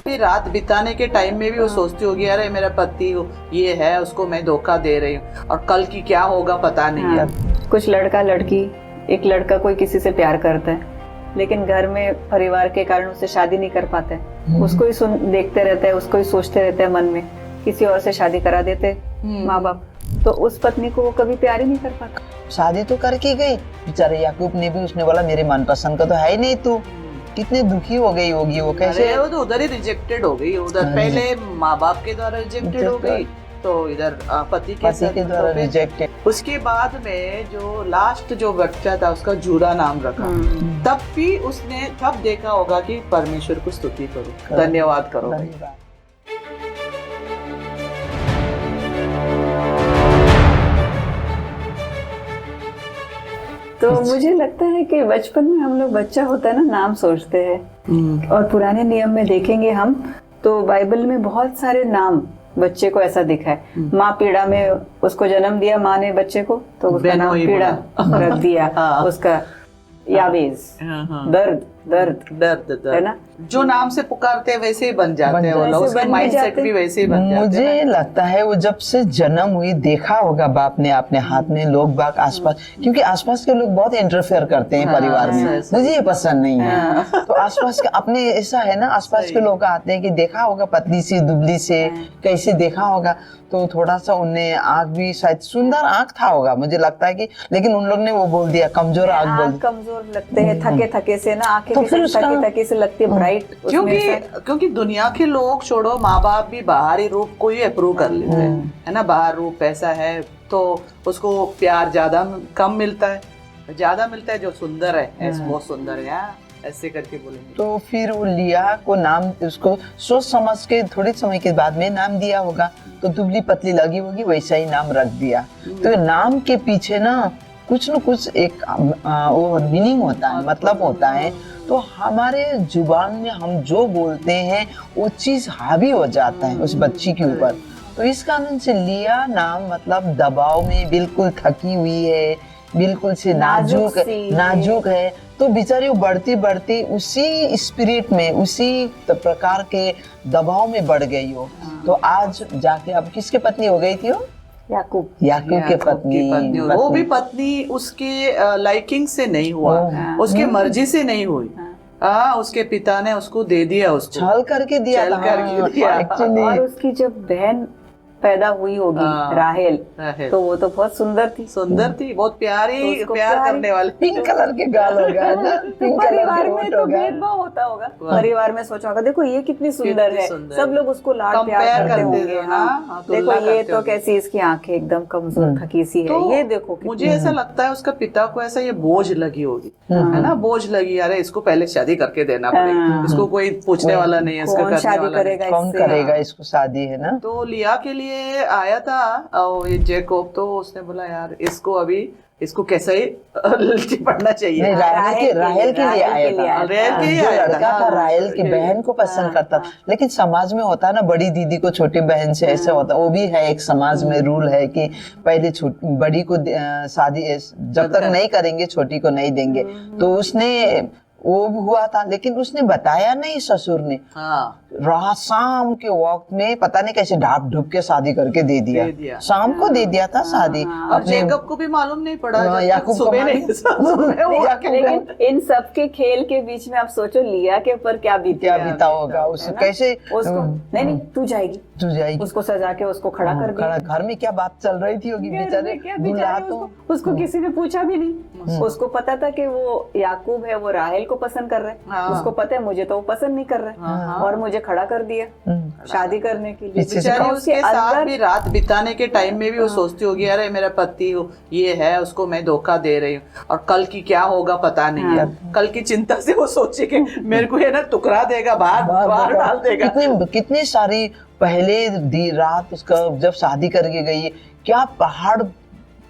फिर रात बिताने के टाइम में भी वो सोचती होगी अरे मेरा पति ये है, उसको मैं धोखा दे रही हूँ और कल की क्या होगा पता नहीं है। कुछ लड़का लड़की, एक लड़का कोई किसी से प्यार करता है लेकिन घर में परिवार के कारण उससे शादी नहीं कर पाते, उसको ही देखते रहता है, उसको ही सोचते रहते हैं मन में, किसी और से शादी करा देते माँ बाप, तो उस पत्नी को वो कभी प्यार ही नहीं कर पाता। शादी तो करके गई बेचारे याकूब ने भी, उसने बोला मेरे मनपसंद का तो है ही नहीं तू, कितनी दुखी हो गई होगी वो। कैसे वो तो उधर ही रिजेक्टेड हो गई, उधर पहले माँ बाप के द्वारा रिजेक्टेड हो गई तो इधर पति के द्वारा रिजेक्टेड। उसके बाद में जो लास्ट जो बच्चा था उसका जूरा नाम रखा, तब भी उसने तब देखा होगा कि परमेश्वर को स्तुति करो, धन्यवाद करो। तो मुझे लगता है कि बचपन में हम लोग, बच्चा होता है ना, नाम सोचते हैं, और पुराने नियम में देखेंगे हम तो बाइबल में बहुत सारे नाम बच्चे को ऐसा दिखा है। माँ पीड़ा में उसको जन्म दिया माँ ने बच्चे को, तो उसका नाम पीड़ा रख दिया, उसका याबेज, दर्द दर्द दर्द है ना, जो नाम से पुकारते हैं वैसे ही बन जाते हैं वो लोग, उसका माइंडसेट भी वैसे ही बन जाते हैं। मुझे लगता है वो जब से जन्म हुई देखा होगा बाप ने अपने हाथ में, लोग बाग आसपास, क्योंकि आसपास के लोग बहुत इंटरफेयर करते हैं परिवार में, मुझे ये पसंद नहीं है। तो आसपास के अपने ऐसा है ना, आसपास के लोग आते हैं कि देखा होगा पतली सी दुबली से कैसे देखा होगा, तो थोड़ा सा उन्हें आँख भी शायद सुंदर आँख था होगा मुझे लगता है कि, लेकिन उन लोग ने वो बोल दिया कमजोर आँख बोल, कमजोर लगते हैं, थके थके से ना आँखें तो थके से लगती है ब्राइट, क्योंकि दुनिया के लोग छोड़ो, माँ बाप भी बाहरी रूप को ही अप्रूव कर लेते हैं, है ना, बाहर रूप पैसा है तो उसको प्यार ज्यादा कम मिलता है, ज्यादा मिलता है जो सुंदर है, बहुत सुंदर है ऐसे करके बोलेंगे। तो फिर वो लिया को नाम, उसको सोच समझ के थोड़े समय के बाद में नाम दिया होगा, तो दुबली पतली लगी होगी वैसा ही नाम रख दिया। तो नाम के पीछे ना कुछ न कुछ एक वो मीनिंग होता है, मतलब होता है। तो हमारे जुबान में हम जो बोलते हैं वो चीज हावी हो जाता है उस बच्ची के ऊपर। तो इस कारण से लिया नाम मतलब दबाव में, बिल्कुल थकी हुई है, बिल्कुल से नाजुक है, तो बेचारी वो बढ़ती बढ़ती उसी स्पिरिट में, उसी प्रकार के दबाव में बढ़ गई हो। तो आज जाके अब किसके पत्नी हो गई थी वो? याकूब के पत्नी। वो भी पत्नी उसके लाइकिंग से नहीं हुआ, उसके मर्जी से नहीं हुई, उसके पिता ने उसको दे दिया, उसको छल करके दिया। और उसकी जब बहन पैदा हुई होगी राहेल, तो वो तो बहुत सुंदर थी, बहुत प्यारी, प्यार करने वाली, पिंक कलर के गाल होगा ना, परिवार में तो भेदभाव होता होगा, परिवार में सोचा होगा देखो ये कितनी सुंदर है, सब लोग उसको लाड प्यार करते होंगे, देखो ये तो कैसी इसकी आंखें एकदम कमजोर थकी सी है, ये देखो। मुझे ऐसा लगता है उसका पिता को ऐसा ये बोझ लगी होगी, है ना, बोझ लगी, अरे इसको पहले शादी करके देना पड़ेगा, इसको कोई पूछने वाला नहीं है, इसका कौन करेगा इसको शादी, है ना। तो लिया के लिए आया था ये जैकोब, तो उसने बोला यार इसको कैसे ही चिपटना चाहिए। नहीं, राहेल के लिए आया था, जो लड़का था राहेल की बहन को पसंद करता था, लेकिन समाज में होता है ना, बड़ी दीदी को छोटी बहन से ऐसा होता, वो भी है एक समाज में रूल है कि पहले बड़ी को शादी जब तक नहीं करेंगे छोटी को नहीं देंगे। तो उसने वो हुआ था, लेकिन उसने बताया नहीं ससुर ने, रात शाम के वक्त में पता नहीं कैसे ढाप ढुप के शादी करके दे दिया। शाम को दे दिया था शादी। अपने जैकब को भी मालूम नहीं पड़ा, याकूब को लेकिन इन सब के खेल के बीच में आप सोचो लिया के ऊपर क्या बीता होगा, उसको कैसे उसको नहीं तू जाएगी उसको सजा के उसको खड़ा कर दिया। घर में क्या बात चल रही थी होगी बेचारे, उसको किसी ने पूछा भी नहीं, उसको पता था कि वो याकूब है, वो राहेल को पसंद कर रहे हैं, उसको पता है मुझे तो वो पसंद नहीं कर रहे, और मुझे खड़ा कर दिया शादी करने के लिए। बेचारी उसके साथ भी रात बिताने के टाइम में भी वो सोचती होगी अरे मेरा पति ये है, उसको मैं धोखा दे रही हूँ और कल की क्या होगा पता नहीं है। कल की चिंता से वो सोचे कि मेरे को है ना टुकरा देगा, बाहर डाल देगा। कितनी सारी पहले रात उसका जब शादी करके गई, क्या पहाड़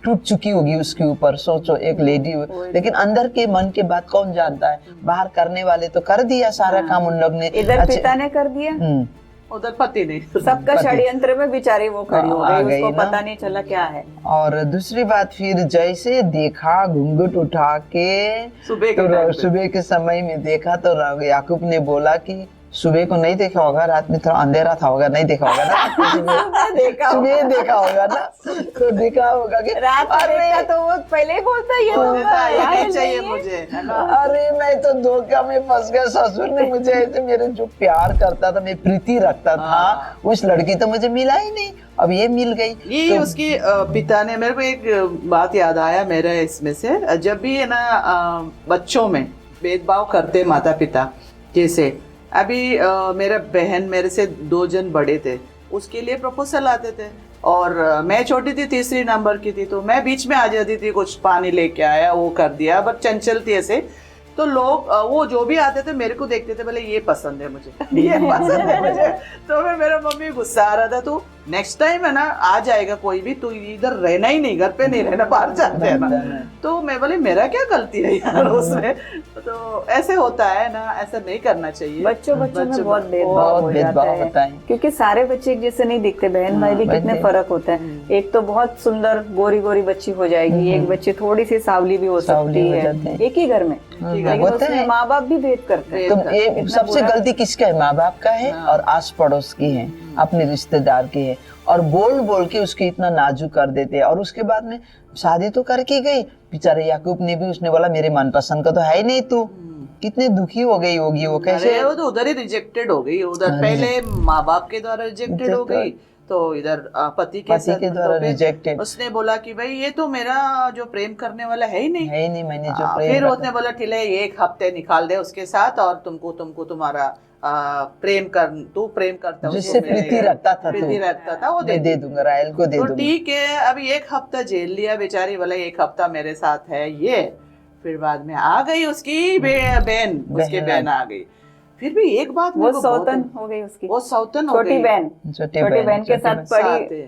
टूट चुकी होगी उसके ऊपर, सोचो एक लेडी, लेकिन अंदर के मन के बात कौन जानता है। बाहर करने वाले तो कर दिया सारा काम उन लोग ने, इधर पिता ने कर दिया, उधर पति नहीं, सबका षड्यंत्र में बेचारी वो खड़ी हो गई, उसको पता नहीं चला क्या है। और दूसरी बात, फिर जैसे देखा घूंघट उठा के सुबह के समय में देखा, तो याकूब ने बोला कि सुबह को नहीं देखा होगा, रात में थोड़ा अंधेरा था होगा, नहीं देखा होगा ना सुबह देखा होगा ना, तो देखा होगा कि रात में देखा तो वो पहले ही बोलता है, ये तो यही चाहिए मुझे, है ना? अरे मैं तो धोखा में फंस गया, ससुर ने मुझे ऐसे, मेरे जो प्यार करता था, मैं प्रीति रखता था, उस लड़की तो मुझे मिला ही नहीं, अब ये मिल गई। ये तो उसके पिता ने, मेरे को एक बात याद आया मेरे इसमें से, जब भी है ना बच्चों में भेदभाव करते माता पिता, जैसे अभी मेरा बहन मेरे से 2 जन बड़े थे, उसके लिए प्रपोजल आते थे और मैं छोटी थी, 3री नंबर की थी, तो मैं बीच में आ जाती थी, कुछ पानी लेके आया, वो कर दिया, बट चंचल थी ऐसे, तो लोग वो जो भी आते थे मेरे को देखते थे, बोले ये पसंद है मुझे, ये पसंद है मुझे, तो मैं, मेरा मम्मी गुस्सा आ रहा था, तू नेक्स्ट टाइम है ना आ जाएगा कोई भी, तू इधर रहना ही नहीं, घर पे नहीं रहना, बाहर जाते हैं ना, तो मैं बोले मेरा क्या गलती है यार उसमें, तो ऐसे होता है ना, ऐसा नहीं करना चाहिए। बच्चों में बहुत भेदभाव हो जाता है, क्योंकि सारे बच्चे एक जैसे नहीं दिखते, बहन भाई भी कितने फर्क होता है, एक तो बहुत सुंदर गोरी गोरी बच्ची हो जाएगी, एक बच्ची थोड़ी सी सावली भी हो सकती है एक ही घर में, लेकिन उसमें माँ बाप भी भेद करते हैं। तो ये सबसे गलती किसका है? माँ बाप का है और आस पड़ोस की है, अपने रिश्तेदार की है, और बोल बोल के उसके इतना नाजुक कर देते हैं। और उसके बाद में शादी तो करके गई, बेचारे याकूब ने भी, उसने बोला मेरे मनपसंद का तो है ही नहीं तू, कितने दुखी हो गई होगी वो, कैसे? वो तो उधर ही रिजेक्टेड हो गई, उधर पहले माँ बाप के द्वारा रिजेक्टेड हो गई, तो इधर पति के द्वारा रिजेक्टेड। उसने बोला कि भाई ये तो मेरा जो प्रेम करने वाला है ही नहीं, मैंने जो प्रेम, फिर उसने बोला ठीक है 1 हफ्ते निकाल दे उसके साथ, और तुमको तुम्हारा प्रेम करता, जिससे प्रीति रखता था वो दे दूंगा, रायल को दे दूंगा। तो ठीक है, अभी 1 हफ्ता झेल लिया बेचारी, बोला 1 हफ्ता मेरे साथ है ये, फिर बाद में आ गई उसकी बहन, उसकी बहन आ गई, फिर भी एक बात वो सौतन हो गई उसकी, वो सौतन हो छोटी गई, बहन के साथ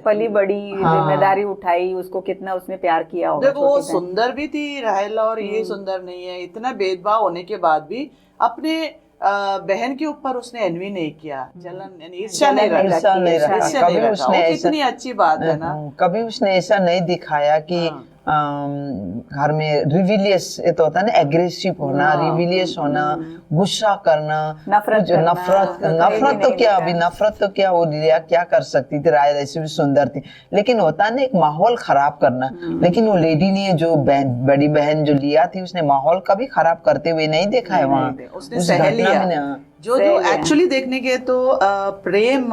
पली बड़ी जिम्मेदारी उठाई, उसको कितना उसने प्यार किया होगा। देखो वो सुंदर भी थी राहेल, और ये सुंदर नहीं है, इतना भेदभाव होने के बाद भी अपने बहन के ऊपर उसने एनवी नहीं किया, जलन यानी ईर्ष्या नहीं रखा, वो कितनी अच्छी बात है ना। कभी उसने ऐसा नहीं दिखाया कि घर में रिविलियस, ये तो होता है ना, एग्रेसिव होना, रिविलियस होना, गुस्सा करना, नफरत तो क्या, अभी नफरत तो क्या, वो लिया क्या कर सकती थी, राय ऐसे भी सुंदर थी, लेकिन होता है ना एक माहौल खराब करना। लेकिन वो लेडी ने, जो बड़ी बहन जो लिया थी, उसने माहौल कभी खराब करते हुए नहीं देखा है वहाँ, उसने सह लिया। जो एक्चुअली देखने के तो प्रेम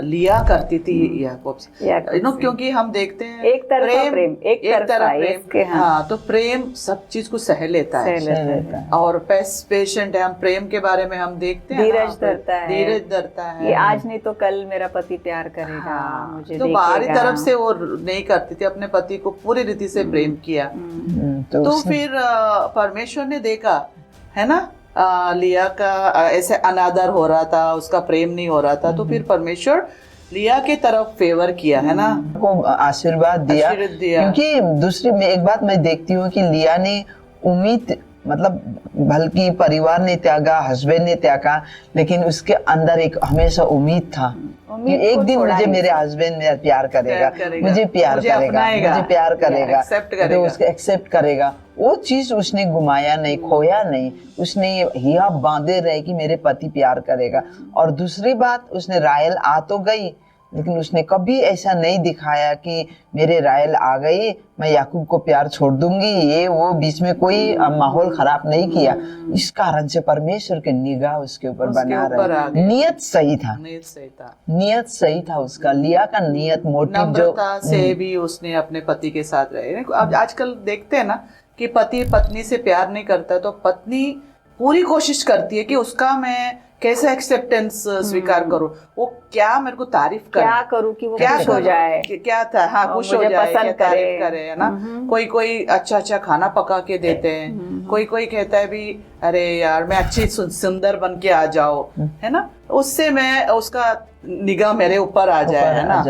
लिया करती थी याकूब से, क्योंकि हम देखते हैं एक तरफा प्रेम, एक तरफा प्रेम, हाँ, तो प्रेम सब चीज को सह लेता है, और पेशेंट है, हम प्रेम के बारे में हम देखते हैं, धीरज धरता है, ये आज नहीं तो कल मेरा पति प्यार करेगा, मुझे तो बाहरी तरफ से वो नहीं करती थी, अपने पति को पूरी रीति से प्रेम किया। तो फिर परमेश्वर ने देखा है ना, लिया का ऐसे अनादर हो रहा था, उसका प्रेम नहीं हो रहा था, तो फिर परमेश्वर लिया के तरफ फेवर किया, है ना, को आशीर्वाद दिया। क्योंकि दूसरी में एक बात मैं देखती हूँ कि लिया ने उम्मीद, मतलब बल्कि परिवार ने त्यागा, हस्बैंड ने त्यागा, लेकिन उसके अंदर एक हमेशा उम्मीद था कि एक दिन मुझे मेरे हस्बैंड मेरा प्यार करेगा, मुझे प्यार करेगा, तो उसको एक्सेप्ट करेगा। वो चीज उसने घुमाया नहीं, खोया नहीं, उसने हिया बांधे रहे कि मेरे पति प्यार करेगा। और दूसरी बात, उसने रायल आ तो गई, लेकिन उसने कभी ऐसा नहीं दिखाया कि मेरे रायल आ गई, मैं याकूब को प्यार छोड़ दूंगी, ये वो, बीच में कोई माहौल खराब नहीं किया। इस कारण से परमेश्वर की निगाह उसके ऊपर बना रहे। नियत सही था उसका, लिया का नियत, मोटिव जो से भी उसने अपने पति के साथ रहे। अब आजकल देखते हैं ना कि पति पत्नी से प्यार नहीं करता, तो पत्नी पूरी कोशिश करती है कि उसका मैं कैसे एक्सेप्टेंस स्वीकार करूं, वो क्या मेरे को तारीफ करे, क्या करूं कि वो खुश हो जाए, क्या था, हाँ, खुश हो जाए, क्या तारीफ करे, है ना। कोई अच्छा खाना पका के देते हैं, कोई कहता है भी अरे यार मैं अच्छी सुंदर बन के आ जाओ, है ना, उससे मैं उसका निगाह मेरे ऊपर आ जाए, है ना।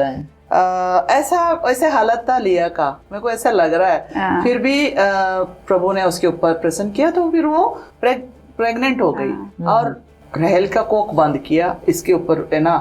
ऐसा हालत था लिया का, मेरे को ऐसा लग रहा है। फिर भी प्रभु ने उसके ऊपर प्रसन्न किया, तो फिर वो प्रेग्नेंट हो गई, और राहेल का कोख बंद किया इसके ऊपर, है ना,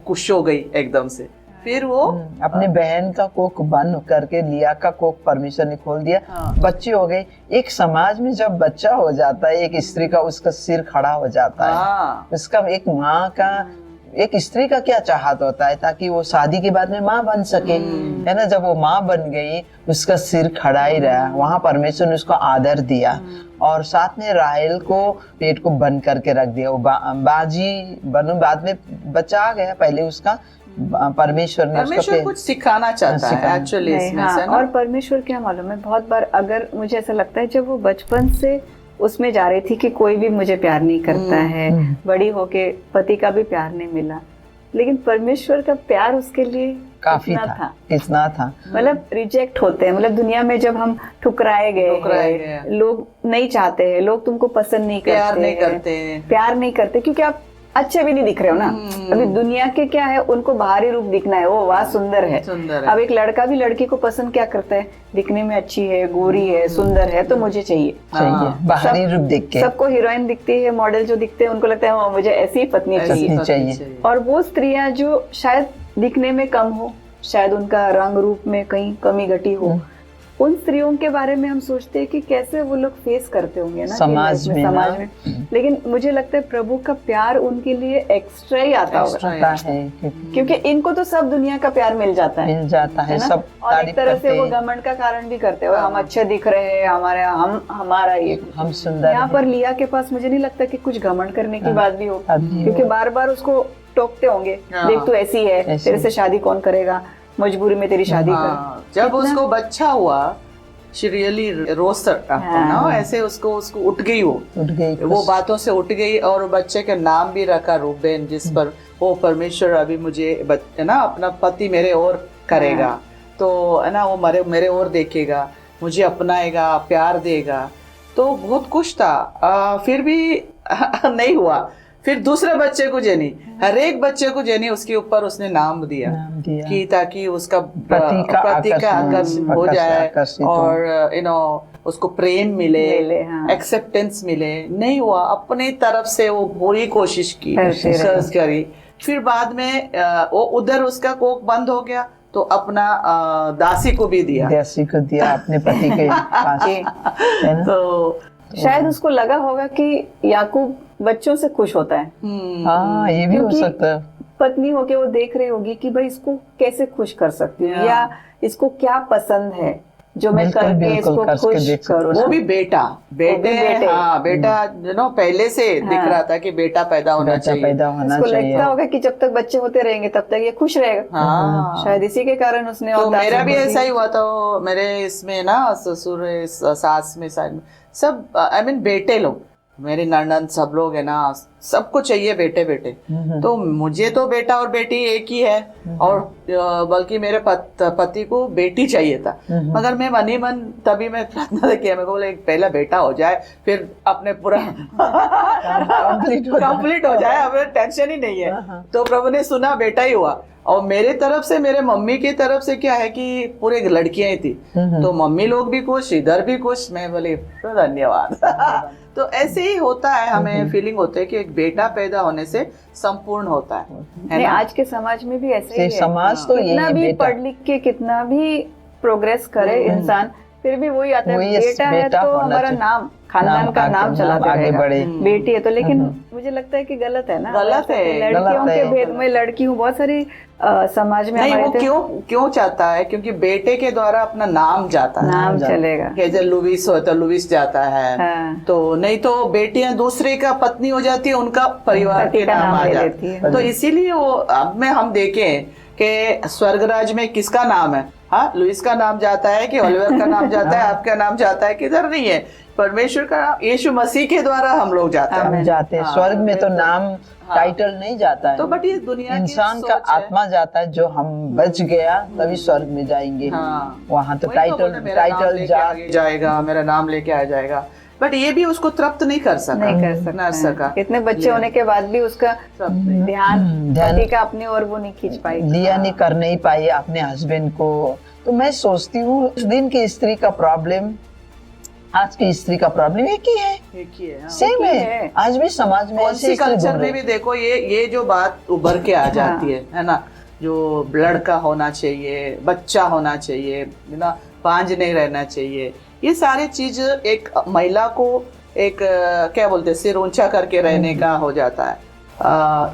खुश हो गई एकदम से, फिर वो अपने बहन का कोख बंद करके लिया का कोख परमेश्वर ने खोल दिया। हाँ। बच्चे हो गए। एक समाज में जब बच्चा हो जाता है, एक स्त्री का उसका सिर खड़ा हो जाता है। हाँ। उसका एक माँ का, एक स्त्री का क्या चाहत होता है ताकि वो शादी के बाद में माँ बन सके, है ना। जब वो माँ बन गई, उसका सिर खड़ा ही रहा। वहां परमेश्वर ने उसको आदर दिया और साथ में राहेल को पेट को बंद करके रख दिया। वो बाजी बनो, बाद में बच्चा आ गया, पहले उसका परमेश्वर ने परमेश्वर कुछ सिखाना चाहता है एक्चुअली इसमें से ना। और परमेश्वर क्या मालूम है, बहुत बार अगर मुझे ऐसा लगता है जब वो बचपन से उसमें जा रही थी कि कोई भी मुझे प्यार नहीं करता है, बड़ी होके पति का भी प्यार नहीं मिला, लेकिन परमेश्वर का प्यार उसके लिए काफी था, इतना था। मतलब रिजेक्ट होते हैं, मतलब दुनिया में जब हम ठुकराए गए, लोग नहीं चाहते हैं, लोग तुमको पसंद नहीं करते, प्यार नहीं करते क्योंकि आप अच्छे भी नहीं दिख रहे हो ना। अभी दुनिया के क्या है, उनको बाहरी रूप दिखना है, वो वाह सुंदर है। अब एक लड़का भी लड़की को पसंद क्या करता है, दिखने में अच्छी है, गोरी है, सुंदर है, तो मुझे चाहिए बाहरी रूप देख के। सबको हीरोइन दिखती है, मॉडल जो दिखते हैं, उनको लगता है मुझे ऐसी ही पत्नी चाहिए। और वो स्त्रियां जो शायद दिखने में कम हो, शायद उनका रंग रूप में कहीं कमी घटी हो, उन स्त्रियों के बारे में हम सोचते हैं कि कैसे वो लोग फेस करते होंगे ना समाज में। लेकिन मुझे लगता है प्रभु का प्यार उनके लिए एक्स्ट्रा ही आता होगा, क्योंकि इनको तो सब दुनिया का प्यार मिल जाता है सब। और एक तरह से वो घमंड का कारण भी करते हैं, हम अच्छे दिख रहे हैं, हमारा ये हम सुंदर। यहाँ पर लिया के पास मुझे नहीं लगता कि कुछ घमंड करने की बात भी हो, क्योंकि बार बार उसको टोकते होंगे, देख तू ऐसी है, तेरे से शादी कौन करेगा, मजबूरी में तेरी शादी कर। जब उसको बच्चा हुआ, she really roasted ना, ऐसे उसको उठ गई, वो बातों से उठ गई और बच्चे का नाम भी रखा रूबेन, जिस पर वो परमेश्वर अभी मुझे ना अपना पति मेरे और करेगा, तो है ना, वो मेरे और देखेगा, मुझे अपनाएगा, प्यार देगा, तो बहुत खुश था। फिर भी नहीं हुआ। फिर दूसरे बच्चे को जेनी, हर एक बच्चे को जेनी उसके ऊपर उसने नाम दिया कि ताकि उसका पति का आकर्षण हो जाए और उसको प्रेम मिले, एक्सेप्टेंस मिले। नहीं हुआ, अपनी तरफ से वो पूरी कोशिश की, सर्च करी। फिर बाद में वो उधर उसका कोख बंद हो गया, तो अपना दासी को भी दिया, अपने पति के पास। तो शायद उसको लगा होगा कि याकूब बच्चों से खुश होता है। हाँ, ये भी हो सकता है। पत्नी होके वो देख रही होगी कि भाई इसको कैसे खुश कर सकती हूँ, या इसको क्या पसंद है जो मैं करके इसको खुश करूँ। वो भी बेटे हाँ, बेटा पहले से दिख रहा था कि बेटा पैदा होना चाहिए। उसको लगता होगा कि जब तक बच्चे होते रहेंगे तब तक ये खुश रहेगा। शायद इसी के कारण उसने। तो मेरा भी ऐसा ही हुआ था। मेरे इसमें ना ससुर सास में सब बेटे लोग, मेरी ननद सब लोग है ना, सबको चाहिए बेटे। तो मुझे तो बेटा और बेटी एक ही है, और बल्कि मेरे पति को बेटी चाहिए था। मगर मैं मन ही मन तभी मैं प्रार्थना किया, मेरे को बोले पहला बेटा हो जाए, फिर अपने पूरा कंप्लीट हो जाए, अब टेंशन ही नहीं है। तो प्रभु ने सुना, बेटा ही हुआ। और मेरे तरफ से, मेरे मम्मी की तरफ से क्या है कि पूरे लड़कियां ही थी, तो मम्मी लोग भी खुश, इधर भी खुश। मैं बोले धन्यवाद। तो ऐसे ही होता है, हमें फीलिंग होता है कि एक बेटा पैदा होने से संपूर्ण होता है ना। आज के समाज में भी ऐसे ही है। समाज तो कितना भी पढ़ लिख के कितना भी प्रोग्रेस करे इंसान, फिर भी वही आता है, बेटा है तो हमारा नाम, खानदान का नाम चलाते रहेगा, बेटी है तो। लेकिन मुझे लगता है कि गलत है ना, गलत है। लड़कियों के भेद में, लड़की हूँ, बहुत सारी समाज में नहीं, वो क्यों चाहता है, क्योंकि बेटे के द्वारा अपना नाम जाता है, नाम चलेगा। जैसे लुइस हो तो लुइस जाता है, तो नहीं तो बेटियां दूसरे का पत्नी हो जाती है, उनका परिवार के नाम आ जाती है। तो इसीलिए वो अब में हम देखें कि स्वर्गराज में किसका नाम है, हाँ, लुइस का नाम जाता है कि ओलिवर का नाम जाता है, आपका नाम जाता है, किधर नहीं है, परमेश्वर का, यीशु मसीह के द्वारा हम लोग जाते हैं। स्वर्ग में तो नाम टाइटल नहीं जाता है, तो बट ये दुनिया इंसान का आत्मा जाता है। जो हम बच गया तभी स्वर्ग में जाएंगे। वहाँ तो टाइटल जाएगा, मेरा नाम लेके आ जाएगा। बट ये भी उसको तृप्त नहीं कर सका। इतने बच्चे होने के बाद भी उसका ध्यान का अपनी ओर वो नहीं खींच पाई, लिया नहीं कर नहीं पाई अपने हस्बैंड को। तो मैं सोचती हूँ उस दिन की स्त्री का प्रॉब्लम, आज की स्त्री का प्रॉब्लम एक ही है, सेम है। आज भी समाज में ऐसे कल्चर में भी देखो, ये जो बात उभर के आ जाती है ना, जो लड़का होना चाहिए, बच्चा होना चाहिए, ना बांझ नहीं रहना चाहिए, ये सारी चीज एक महिला को एक क्या बोलते हैं, सिर ऊंचा करके रहने का हो जाता है।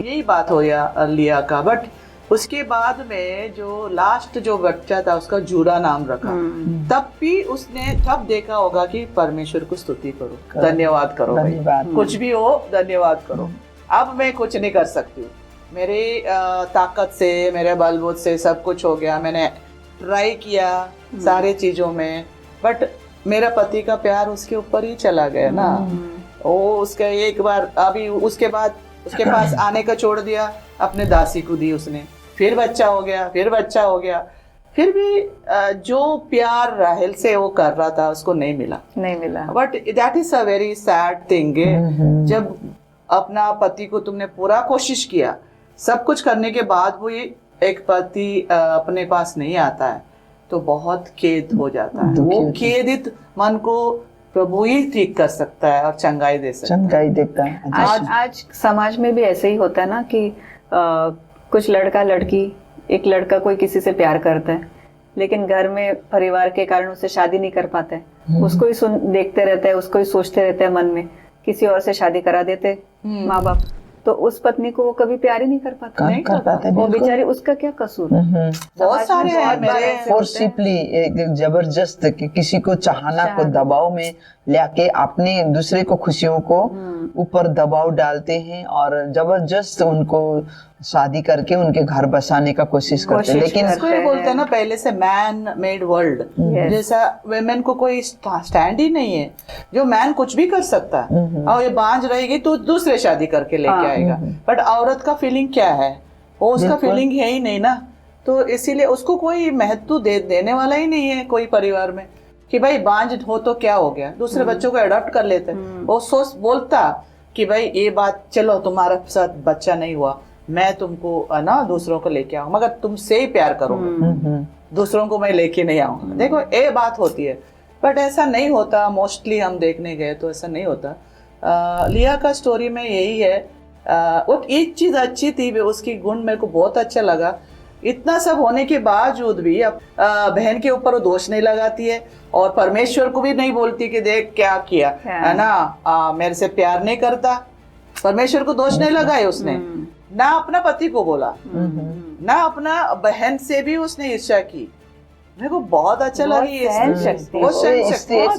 यही बात हो या लिया का। बट उसके बाद में जो लास्ट जो बच्चा था उसका जूरा नाम रखा, तब भी उसने तब देखा होगा कि परमेश्वर को स्तुति करो, धन्यवाद करो भाई, धन्यवाद। कुछ भी हो धन्यवाद करो। अब मैं कुछ नहीं कर सकती हूँ, मेरी ताकत से, मेरे बलबूत से सब कुछ हो गया, मैंने ट्राई किया सारे चीजों में, बट मेरा पति का प्यार उसके ऊपर ही चला गया ना। वो उसका एक बार अभी उसके बाद उसके पास आने का छोड़ दिया, अपने दासी को दी उसने, फिर बच्चा हो गया, फिर बच्चा हो गया, फिर भी जो प्यार राहेल से वो कर रहा था उसको नहीं मिला। But that is a very sad thing. जब अपना पति को तुमने पूरा कोशिश किया, सब कुछ करने के बाद वो ये एक पति अपने पास नहीं आता है, तो बहुत खेद हो जाता है। वो खेदित मन को प्रभु ही ठीक कर सकता है और चंगाई दे सकता है। चंगाई देता है। आज समाज में भी ऐसे ही होता है ना कि कुछ लड़का लड़की, एक लड़का कोई किसी से प्यार करता है, लेकिन घर में परिवार के कारण उससे शादी नहीं कर पाता है, उसको ही देखते रहता है, उसको ही सोचते रहते हैं मन में, किसी और से शादी करा देते माँ बाप, तो उस पत्नी को वो कभी प्यार ही नहीं कर पाता। नहीं कर पाते, वो बेचारी, उसका क्या कसूर? बहुत सारे हैं मेरे फोर्सिबली जबरदस्त किसी को चाहना को दबाव में लेके अपने दूसरे को खुशियों को ऊपर दबाव डालते हैं और जबरदस्त उनको शादी करके उनके घर बसाने का कोशिश करते हैं। लेकिन इसको ये बोलते हैं ना पहले से मैन मेड वर्ल्ड, जैसा वेमेन को कोई स्टैंड ही नहीं है, जो मैन कुछ भी कर सकता है, और ये बांझ रहेगी तो दूसरे शादी करके लेके आएगा, बट औरत का फीलिंग क्या है, वो उसका फीलिंग है ही नहीं ना, तो इसीलिए उसको कोई महत्व देने वाला ही नहीं है कोई परिवार में, कि भाई बांझ हो तो क्या हो गया, दूसरे बच्चों को अडॉप्ट कर लेते। वो सोच बोलता कि भाई ये बात, चलो तुम्हारे साथ बच्चा नहीं हुआ, मैं तुमको ना दूसरों को लेके आऊँ, मगर तुमसे ही प्यार करूंगा, दूसरों को मैं लेके नहीं आऊंगा। देखो ये बात होती है, बट ऐसा नहीं होता। मोस्टली हम देखने गए तो ऐसा नहीं होता। लिया का स्टोरी में यही है। वो एक चीज अच्छी थी, उसकी गुण मेरे को बहुत अच्छा लगा, इतना सब होने के बावजूद भी अब बहन के ऊपर वो दोष नहीं लगाती है, और परमेश्वर को भी नहीं बोलती कि देख क्या किया है ना, मेरे से प्यार नहीं करता। परमेश्वर को दोष नहीं लगाया उसने, ना अपना पति को बोला, ना अपना बहन से भी उसने ईर्ष्या की। मेरे को बहुत अच्छा लगा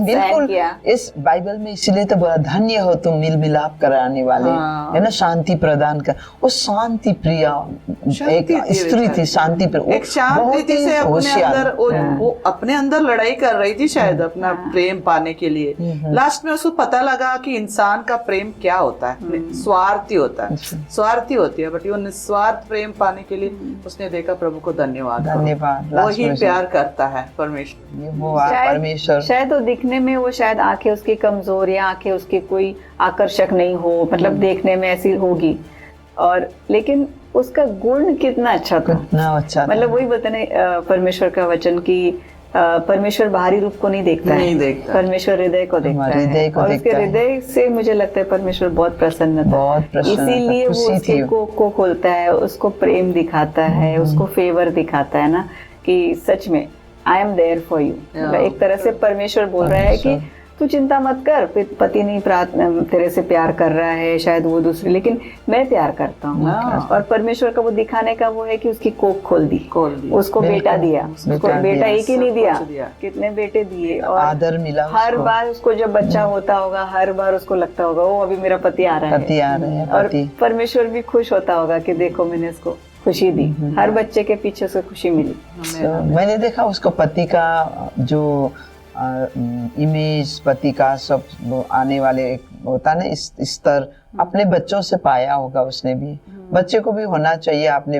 बिल्कुल। इस बाइबल में इसलिए तो बड़ा धन्य हो तुम मिल मिलाप कराने वाले, है ना, शांति प्रदान कर। वो शांति प्रिय एक स्त्री थी, शांति प्रिय, एक शांति थी से अपने अंदर, वो अपने अंदर लड़ाई कर रही थी शायद अपना प्रेम पाने के लिए। लास्ट में उसको पता लगा कि इंसान का प्रेम क्या होता है, स्वार्थी होता है, स्वार्थी होती है, बट वो निस्वार्थ प्रेम पाने के लिए उसने देखा प्रभु को धन्यवाद, वही प्यार करता है परमेश्वर। शायद वो दिखने में, वो शायद आंखें उसकी कमजोर या आंखें उसकी कोई आकर्षक नहीं हो, मतलब देखने में ऐसी होगी, और लेकिन उसका गुण कितना अच्छा था, मतलब वही बोलते ना परमेश्वर का वचन की परमेश्वर बाहरी रूप को नहीं देखता है, परमेश्वर हृदय को देखता है, और उसके हृदय से मुझे लगता है परमेश्वर बहुत प्रसन्न था, इसीलिए वो उसके को खोलता है, उसको प्रेम दिखाता है, उसको फेवर दिखाता है ना, कि सच में I am there for you. एक तरह से परमेश्वर बोल रहा है कि तू चिंता मत कर, पति नहीं तेरे से प्यार कर रहा है, शायद वो दूसरी, लेकिन मैं प्यार करता हूँ। और परमेश्वर का वो दिखाने का वो है कि उसकी कोख खोल दी, उसको बेटा दिया, उसको बेटा एक ही नहीं दिया, कितने बेटे दिए, और आदर मिला। हर बार उसको जब बच्चा होता होगा, हर बार उसको लगता होगा वो अभी मेरा पति आ रहा है, और परमेश्वर भी खुश होता होगा कि देखो मैंने इसको खुशी दी, हर बच्चे के पीछे उसे खुशी मिली। मैंने देखा उसको पति का जो इमेज, पति का सब आने वाले होता है ना स्तर, अपने बच्चों से पाया होगा उसने भी। बच्चे को भी होना चाहिए अपने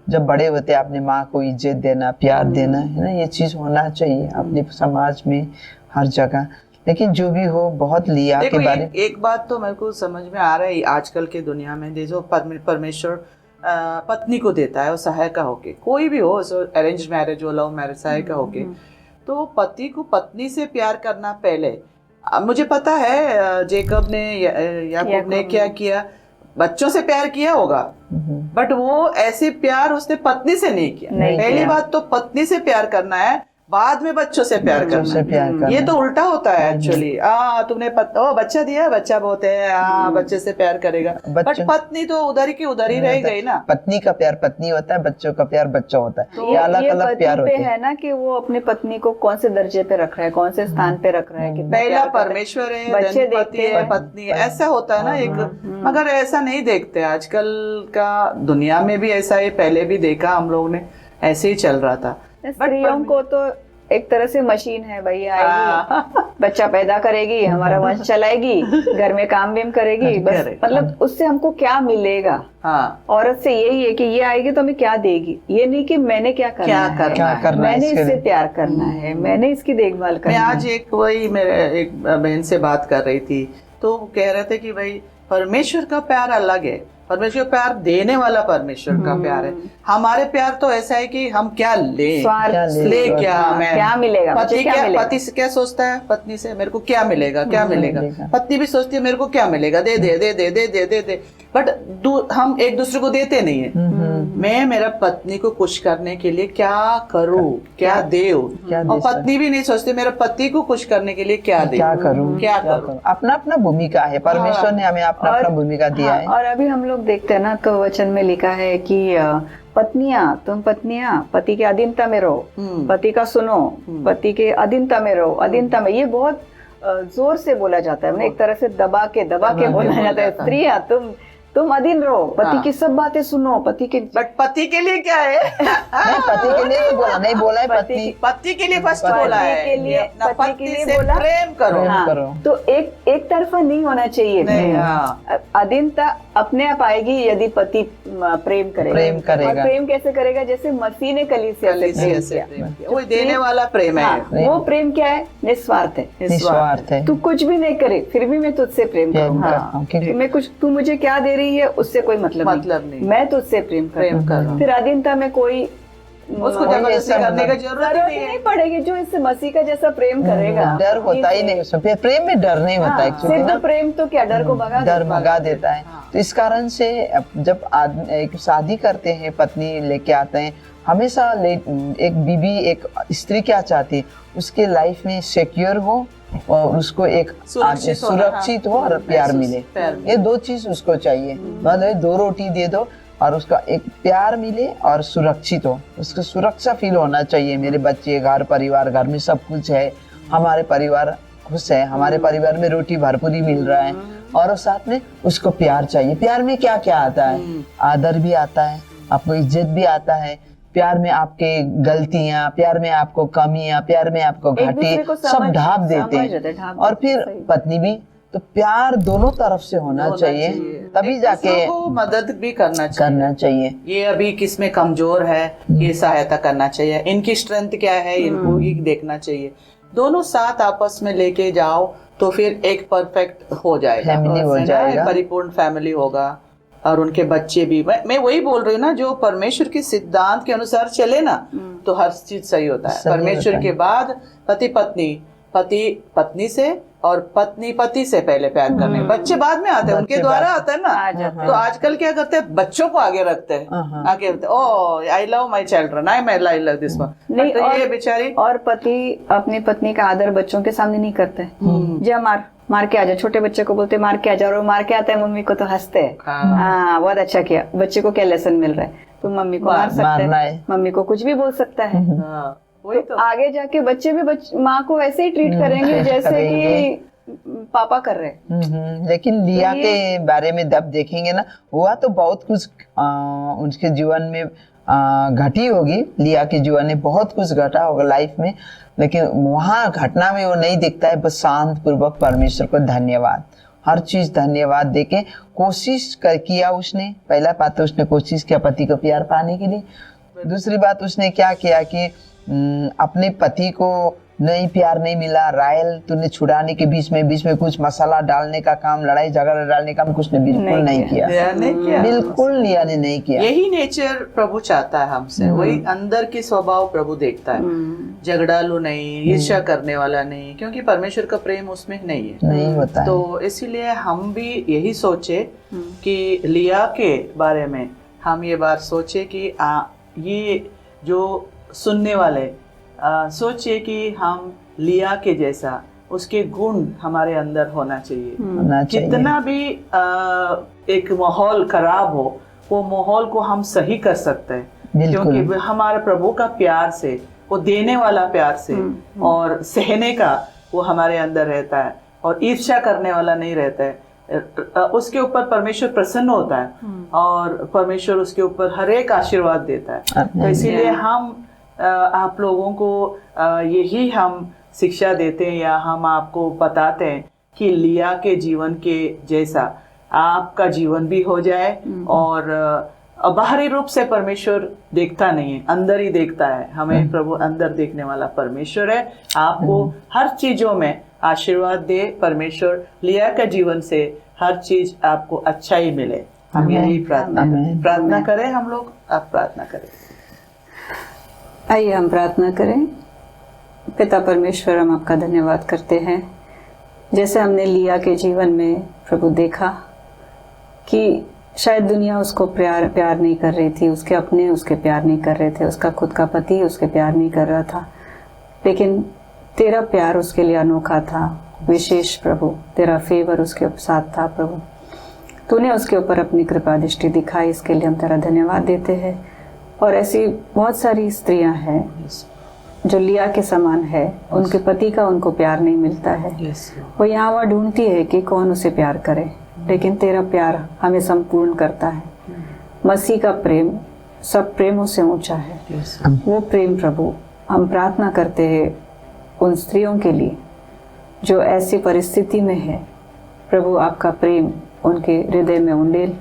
जब बड़े होते अपने माँ को इज्जत देना, प्यार देना, है ना, ये चीज होना चाहिए अपने समाज में हर जगह। लेकिन जो भी हो, बहुत लिया के बारे में एक बात तो मेरे को समझ में आ रहा है आजकल के दुनिया में, जो परमेश्वर पत्नी को देता है वो सहायिका होके, कोई भी हो, अरेंज मैरिज हो, लव मैरिज, सहायिका होके, तो पति को पत्नी से प्यार करना पहले। मुझे पता है जेकब ने, याकूब ने क्या किया, बच्चों से प्यार किया होगा, बट वो ऐसे प्यार उसने पत्नी से नहीं किया। नहीं पहली किया। बात तो पत्नी से प्यार करना है, बाद में बच्चों से प्यार करना है। ये तो उल्टा होता है एक्चुअली। तुमने बच्चा दिया, बच्चा बहुत है, बच्चे से प्यार करेगा, बट पत्नी तो उधर की उधर ही रह गई ना। पत्नी का प्यार पत्नी होता है, बच्चों का प्यार बच्चा होता है, तो ये अलग अलग पति प्यार पे होते हैं। है ना कि वो अपनी पत्नी को कौन से दर्जे पे रख रहा है, कौन से स्थान पे रख रहा है, कितना पहला प्यार कर रहा है। परमेश्वर है, बच्चे then पति देखते है, हैं। पत्नी है, ऐसा होता है ना एक। मगर ऐसा नहीं देखते आजकल का, दुनिया में भी ऐसा है, पहले भी देखा हम लोग ने, ऐसे ही चल रहा था। स्त्रियों को तो एक तरह से मशीन है भाई, आएगी बच्चा पैदा करेगी, हमारा वंश चलाएगी, घर में काम बीम करेगी, बस मतलब उससे हमको क्या मिलेगा। हाँ, औरत से यही है कि ये आएगी तो हमें क्या देगी, ये नहीं कि मैंने क्या करना है, मैंने इससे प्यार करना है, मैंने इसकी देखभाल करना है। मैं आज वही मेरे एक बहन से बात कर रही थी, तो वो कह रहे थे कि भाई परमेश्वर का प्यार अलग है, परमेश्वर प्यार देने वाला परमेश्वर का प्यार है। हमारे प्यार तो ऐसा है कि हम क्या ले क्या मैं क्या मिलेगा, पति से क्या सोचता है, पत्नी से मेरे को क्या मिलेगा, क्या मिलेगा। पत्नी भी सोचती है मेरे को क्या मिलेगा, दे दे दे दे दे दे दे दे, बट हम एक दूसरे को देते नहीं है। मैं मेरा पत्नी को खुश करने के लिए क्या करूं, क्या दे, और पत्नी भी नहीं सोचती मेरा पति को खुश करने के लिए क्या दे, क्या करूं। अपना अपना भूमिका है, परमेश्वर ने हमें अपना अपना भूमिका दिया है। और अभी हम लोग देखते हैं ना, तो वचन में लिखा है कि तुम पत्नियां पति के अधीनता में रहो, पति का सुनो, पति के अधीनता में रहो, अधीनता में। ये बहुत जोर से बोला जाता है, एक तरह से दबा के बोला जाता है, स्त्रियां तुम अधीन रहो, पति की सब बातें सुनो, पति के, बट पति के लिए क्या है? नहीं, पति के लिए नहीं बोला है, पति के लिए फर्स्ट बोला है, पति से प्रेम करो। तो एक तरफा नहीं होना चाहिए। अधीनता अपने आप आएगी यदि पति प्रेम करेगा। और प्रेम कैसे करेगा? जैसे मसीह ने कलीसिया से प्रेम किया, वो देने वाला प्रेम है। वो प्रेम क्या है? निस्वार्थ है। तू कुछ भी नहीं करे फिर भी मैं तुझसे प्रेम करूंगा। मैं कुछ, तू मुझे क्या दे रही है उससे कोई मतलब नहीं, मैं तुझसे प्रेम कर रहा हूँ। फिर अधीनता में कोई उसको जबरदस्ती करने की जरूरत नहीं पड़ेगी। जो इससे मसीह का जैसा प्रेम करेगा, डर होता ही नहीं उसमें, प्रेम में डर नहीं होता है। सिर्फ प्रेम तो क्या डर को भगा देता है। तो इस कारण से जब एक शादी करते हैं, पत्नी लेके आते हैं, हमेशा एक बीबी, एक स्त्री क्या चाहती है, उसके लाइफ में सिक्योर हो और उसको एक सुरक्षित हो और प्यार मिले। ये दो चीज उसको चाहिए। मतलब 2 रोटी दे दो और उसका एक प्यार मिले और सुरक्षित हो, उसको सुरक्षा फील होना चाहिए। मेरे बच्चे, घर परिवार, घर में सब कुछ है, हमारे परिवार खुश है, हमारे परिवार में रोटी भरपूरी मिल रहा है, और साथ में उसको प्यार चाहिए। प्यार में क्या क्या आता है? आदर भी आता है, आपको इज्जत भी आता है, प्यार में आपके गलतियां, प्यार में आपको कमियां, प्यार में आपको घाटे सब ढांप देते हैं। और फिर पत्नी भी, तो प्यार दोनों तरफ से होना चाहिए, तभी जाके मदद भी करना चाहिए। ये अभी किसमें कमजोर है, ये सहायता करना चाहिए, इनकी स्ट्रेंथ क्या है, इनको ही देखना चाहिए। दोनों साथ आपस में लेके जाओ तो फिर एक परफेक्ट हो जाएगा, परिपूर्ण फैमिली होगा। और उनके बच्चे भी, मैं वही बोल रही हूँ ना, जो परमेश्वर के सिद्धांत के अनुसार चले ना, तो हर चीज सही होता है। परमेश्वर के बाद पति पत्नी से और पत्नी पति से पहले प्यार करने, बच्चे बाद में आते हैं, उनके द्वारा आता है ना। तो आजकल क्या करते हैं, बच्चों को आगे रखते हैं, oh I love my children, I love this one. नहीं, तो ये बेचारी, और पति अपनी पत्नी का आदर बच्चों के सामने नहीं करते। जा मार के आ जा, छोटे बच्चे को बोलते मार के आ जा, और मार के आता है मम्मी को तो हंसते हैं, हाँ बहुत अच्छा किया। बच्चे को क्या लेसन मिल रहा है? तो मम्मी को मार सकते हैं, मम्मी को कुछ भी बोल सकता है। तो आगे जाके बच्चे भी माँ को वैसे ही ट्रीट करेंगे जैसे कि पापा कर रहे हैं। लेकिन लिया के बारे में जब देखेंगे ना, हुआ तो बहुत कुछ उनके जीवन में घटी होगी। लिया के जीवन में बहुत कुछ घटा होगा लाइफ में, लेकिन वहाँ घटना में वो नहीं दिखता है। बस शांत पूर्वक परमेश्वर को धन्यवाद, हर चीज धन्यवाद देके कोशिश किया उसने। पहला बात तो उसने कोशिश किया पति को प्यार पाने के लिए। दूसरी बात उसने क्या किया कि अपने पति को नहीं प्यार नहीं मिला, रायल तूने छुड़ाने के बीच में कुछ मसाला डालने का काम, लड़ाई झगड़ा डालने का काम कुछ ने बिल्कुल नहीं किया, बिल्कुल लिया ने नहीं किया। यही नेचर प्रभु चाहता है हमसे, वही अंदर की स्वभाव प्रभु देखता है। झगड़ालू नहीं, ईर्ष्या करने वाला नहीं, क्योंकि परमेश्वर का प्रेम उसमें नहीं है, नहीं होता है। तो इसीलिए हम भी यही सोचे कि लिया के बारे में हम ये बात सोचे कि ये जो सुनने वाले सोचिए कि हम लिया के जैसा उसके गुण हमारे अंदर होना चाहिए। कितना भी एक माहौल खराब हो, वो माहौल को हम सही कर सकते हैं, क्योंकि हमारे प्रभु का प्यार से, वो देने वाला प्यार से और सहने का वो हमारे अंदर रहता है, और ईर्ष्या करने वाला नहीं रहता है। उसके ऊपर परमेश्वर प्रसन्न होता है और परमेश्वर उसके ऊपर हर एक आशीर्वाद देता है। तो इसीलिए हम आप लोगों को यही हम शिक्षा देते हैं, या हम आपको बताते हैं कि लिया के जीवन के जैसा आपका जीवन भी हो जाए। और बाहरी रूप से परमेश्वर देखता नहीं है, अंदर ही देखता है। हमें प्रभु अंदर देखने वाला परमेश्वर है। आपको हर चीजों में आशीर्वाद दे परमेश्वर, लिया के जीवन से हर चीज आपको अच्छा ही मिले। हम यही प्रार्थना करें। हम लोग आप प्रार्थना करें। आइए हम प्रार्थना करें। पिता परमेश्वर, हम आपका धन्यवाद करते हैं, जैसे हमने लिया के जीवन में प्रभु देखा कि शायद दुनिया उसको प्यार नहीं कर रही थी, उसके अपने उसके प्यार नहीं कर रहे थे, उसका खुद का पति उसके प्यार नहीं कर रहा था, लेकिन तेरा प्यार उसके लिए अनोखा था, विशेष प्रभु। तेरा फेवर उसके साथ था प्रभु। तूने उसके ऊपर अपनी कृपा दृष्टि दिखाई, इसके लिए हम तेरा धन्यवाद देते हैं। और ऐसी बहुत सारी स्त्रियां हैं जो लिया के समान है, उनके पति का उनको प्यार नहीं मिलता है। वो यहाँ वहाँ ढूंढती है कि कौन उसे प्यार करे, लेकिन तेरा प्यार हमें संपूर्ण करता है। मसीह का प्रेम सब प्रेमों से ऊंचा है। वो प्रेम प्रभु, हम प्रार्थना करते हैं उन स्त्रियों के लिए जो ऐसी परिस्थिति में है। प्रभु आपका प्रेम उनके हृदय में उंडेल,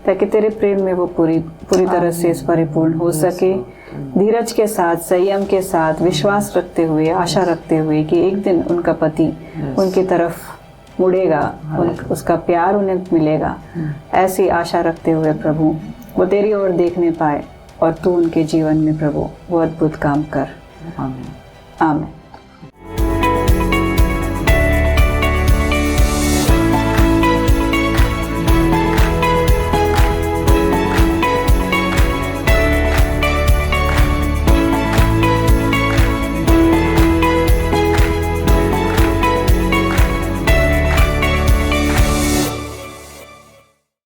ताकि तेरे प्रेम में वो पूरी तरह से परिपूर्ण हो सके। धीरज के साथ, संयम के साथ, विश्वास रखते हुए, आशा रखते हुए कि एक दिन उनका पति उनकी तरफ मुड़ेगा, उसका प्यार उन्हें मिलेगा। ऐसी आशा रखते हुए प्रभु वो तेरी ओर देखने पाए और तू उनके जीवन में प्रभु वो अद्भुत काम कर। आमीन।